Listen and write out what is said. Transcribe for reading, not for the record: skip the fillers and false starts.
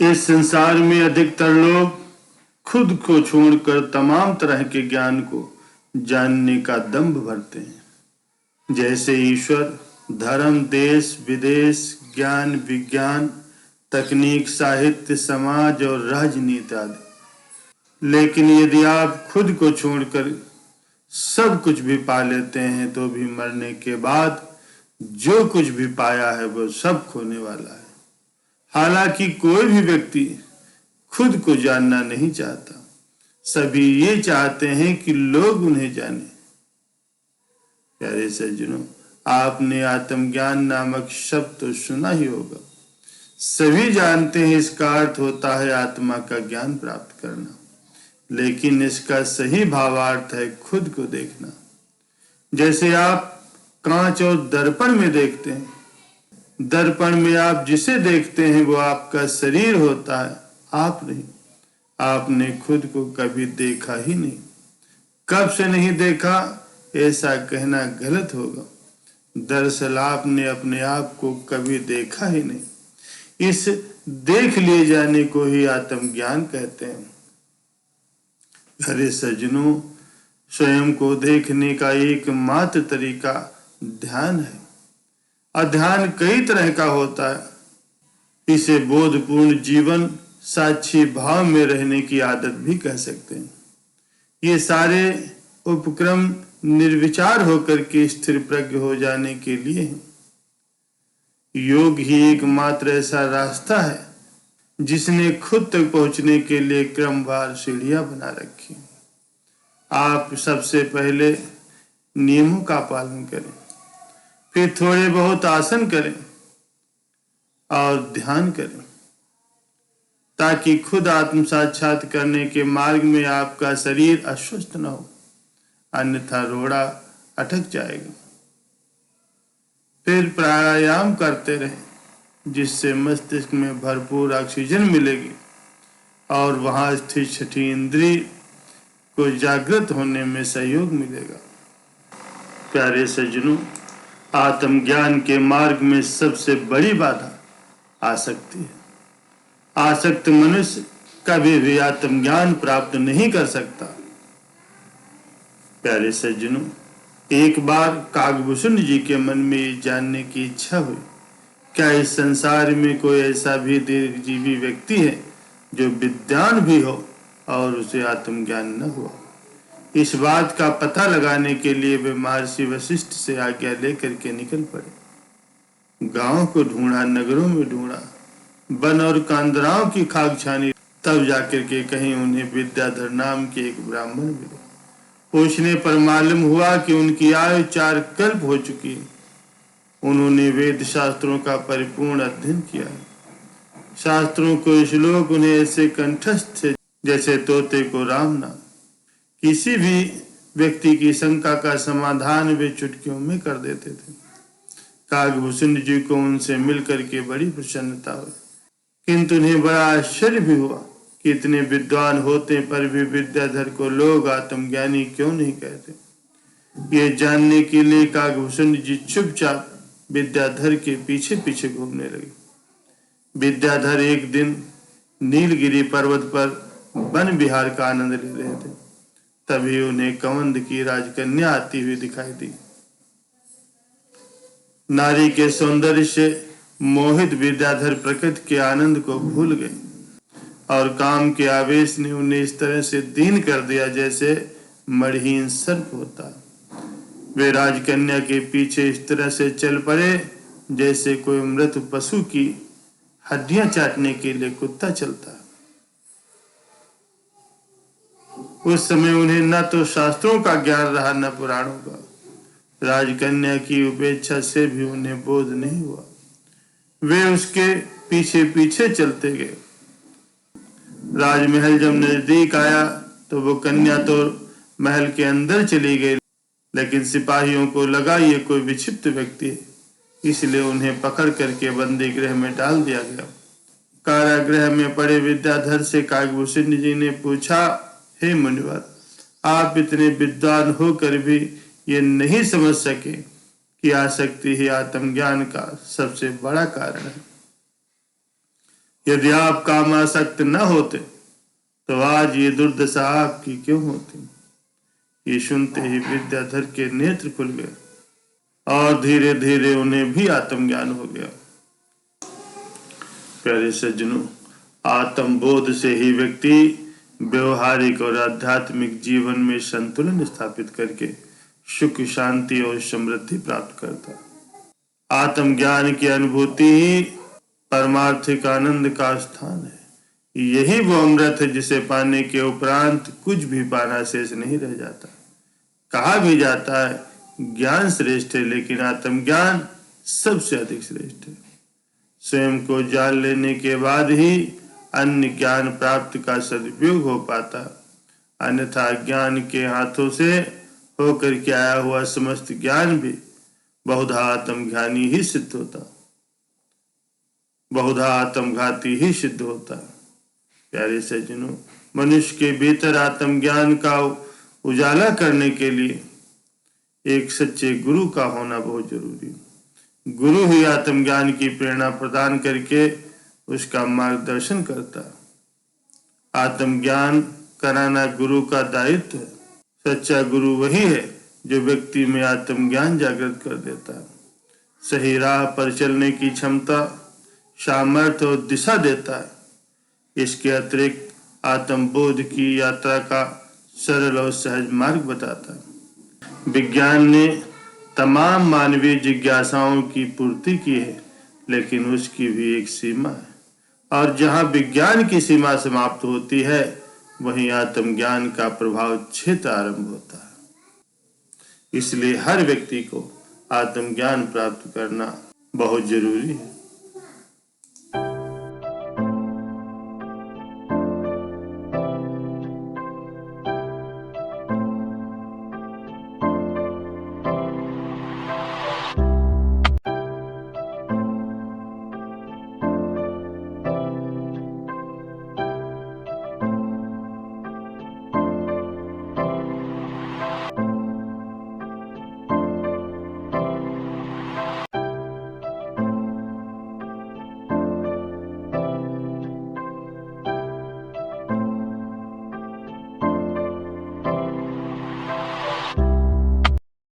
इस संसार में अधिकतर लोग खुद को छोड़कर तमाम तरह के ज्ञान को जानने का दंभ भरते हैं, जैसे ईश्वर, धर्म, देश विदेश, ज्ञान, विज्ञान, तकनीक, साहित्य, समाज और राजनीति आदि। लेकिन यदि आप खुद को छोड़कर सब कुछ भी पा लेते हैं तो भी मरने के बाद जो कुछ भी पाया है वो सब खोने वाला है। हालांकि कोई भी व्यक्ति खुद को जानना नहीं चाहता, सभी ये चाहते हैं कि लोग उन्हें जानें। प्यारे सज्जनों, आपने आत्मज्ञान नामक शब्द तो सुना ही होगा। सभी जानते हैं इसका अर्थ होता है आत्मा का ज्ञान प्राप्त करना, लेकिन इसका सही भावार्थ है खुद को देखना। जैसे आप कांच और दर्पण में देखते हैं, दर्पण में आप जिसे देखते हैं वो आपका शरीर होता है, आप नहीं। आपने खुद को कभी देखा ही नहीं। कब से नहीं देखा, ऐसा कहना गलत होगा। दरअसल आपने अपने आप को कभी देखा ही नहीं। इस देख लिए जाने को ही आत्मज्ञान कहते हैं। अरे सज्जनों, स्वयं को देखने का एकमात्र तरीका ध्यान है। ध्यान कई तरह का होता है। इसे बोधपूर्ण जीवन, साक्षी भाव में रहने की आदत भी कह सकते हैं। ये सारे उपक्रम निर्विचार होकर के स्थिर प्रज्ञ हो जाने के लिए हैं। योग ही एकमात्र ऐसा रास्ता है जिसने खुद तक पहुंचने के लिए क्रमवार सीढ़ियां बना रखी। आप सबसे पहले नियमों का पालन करें, फिर थोड़े बहुत आसन करें और ध्यान करें, ताकि खुद आत्म साक्षात करने के मार्ग में आपका शरीर अस्वस्थ न हो, अन्यथा रोड़ा अटक जाएगा। फिर प्राणायाम करते रहें, जिससे मस्तिष्क में भरपूर ऑक्सीजन मिलेगी और वहां स्थित छठी इंद्रिय को जागृत होने में सहयोग मिलेगा। प्यारे सज्जनों, आत्मज्ञान के मार्ग में सबसे बड़ी बाधा आसक्ति है। आसक्त मनुष्य कभी भी आत्मज्ञान प्राप्त नहीं कर सकता। प्यारे सज्जनों, एक बार कागभूषण जी के मन में ये जानने की इच्छा हुई, क्या इस संसार में कोई ऐसा भी दीर्घजीवी व्यक्ति है जो विद्वान भी हो और उसे आत्मज्ञान न हुआ। इस बात का पता लगाने के लिए वे महर्षि वशिष्ठ से आज्ञा लेकर के निकल पड़े। गांव को ढूंढा, नगरों में ढूंढा, वन और कांदराओं की खाक छानी, तब जाकर के कहीं उन्हें विद्याधर नाम के एक ब्राह्मण मिले। पूछने पर मालूम हुआ कि उनकी आयु 4 कल्प हो चुकी है। उन्होंने वेद शास्त्रों का परिपूर्ण अध्ययन किया है। शास्त्रों को श्लोक उन्हें ऐसे कंठस्थ थे जैसे तोते को राम नाम। किसी भी व्यक्ति की शंका का समाधान वे चुटकियों में कर देते थे। कागभूषण जी को उनसे मिलकर के बड़ी प्रसन्नता हुई, किंतु उन्हें बड़ा आश्चर्य भी हुआ कि इतने विद्वान होते पर भी विद्याधर को लोग आत्मज्ञानी क्यों नहीं कहते। ये जानने के लिए कागभूषण जी चुपचाप विद्याधर के पीछे पीछे घूमने लगे। विद्याधर एक दिन नीलगिरी पर्वत पर वन विहार का आनंद ले रहे थे। तभी उन्हें कवंद की राजकन्या आती हुई दिखाई दी। नारी के सौंदर्य से मोहित विद्याधर प्रकृति के आनंद को भूल गए और काम के आवेश ने उन्हें इस तरह से दीन कर दिया जैसे मणिहीन सर्प होता। वे राजकन्या के पीछे इस तरह से चल पड़े जैसे कोई मृत पशु की हड्डियां चाटने के लिए कुत्ता चलता। उस समय उन्हें न तो शास्त्रों का ज्ञान रहा न पुराणों का। राजकन्या की उपेक्षा से भी उन्हें बोध नहीं हुआ। वे उसके पीछे पीछे चलते गए। राजमहल जब नजदीक आया तो वो कन्या तो महल के अंदर चली गई, लेकिन सिपाहियों को लगा ये कोई विक्षिप्त व्यक्ति है, इसलिए उन्हें पकड़ करके बंदी गृह में डाल दिया गया। कारागृह में पड़े विद्याधर से कागभूषण जी ने पूछा, हे मुनिवर, आप इतने विद्वान होकर भी ये नहीं समझ सके की आसक्ति ही आत्मज्ञान का सबसे बड़ा कारण है। यदि आप कामासक्त न होते तो आज ये दुर्दशा आपकी क्यों होती। ये सुनते ही विद्याधर के नेत्र खुल गए और धीरे धीरे उन्हें भी आत्मज्ञान हो गया। प्यारे सज्जनों, आत्मबोध से ही व्यक्ति व्यवहारिक और आध्यात्मिक जीवन में संतुलन स्थापित करके सुख, शांति और समृद्धि प्राप्त करता है। आत्मज्ञान की अनुभूति ही परमार्थिक आनंद का स्थान है। यही वो अमृत है जिसे पाने के उपरांत कुछ भी पाना शेष नहीं रह जाता। कहा भी जाता है ज्ञान श्रेष्ठ है, लेकिन आत्मज्ञान सबसे अधिक श्रेष्ठ है। स्वयं को जान लेने के बाद ही अन्य ज्ञान प्राप्त का सदुपयोग हो पाता, अन्यथा ज्ञान के हाथों से होकर के आया हुआ समस्त ज्ञान भी बहुधा आत्मज्ञानी ही सिद्ध होता, बहुधा आत्मघाती ही सिद्ध होता। प्यारे सज्जनों, मनुष्य के भीतर आत्मज्ञान का उजाला करने के लिए एक सच्चे गुरु का होना बहुत जरूरी। गुरु ही आत्मज्ञान की प्रेरणा प्रदान करके उसका मार्गदर्शन करता। आत्मज्ञान कराना गुरु का दायित्व है। सच्चा गुरु वही है जो व्यक्ति में आत्मज्ञान जागृत कर देता है, सही राह पर चलने की क्षमता, सामर्थ्य और दिशा देता है। इसके अतिरिक्त आत्मबोध की यात्रा का सरल और सहज मार्ग बताता है। विज्ञान ने तमाम मानवीय जिज्ञासाओं की पूर्ति की है, लेकिन उसकी भी एक सीमा है, और जहां विज्ञान की सीमा समाप्त होती है वहीं आत्मज्ञान का प्रभाव क्षेत्र आरंभ होता है। इसलिए हर व्यक्ति को आत्मज्ञान प्राप्त करना बहुत जरूरी है।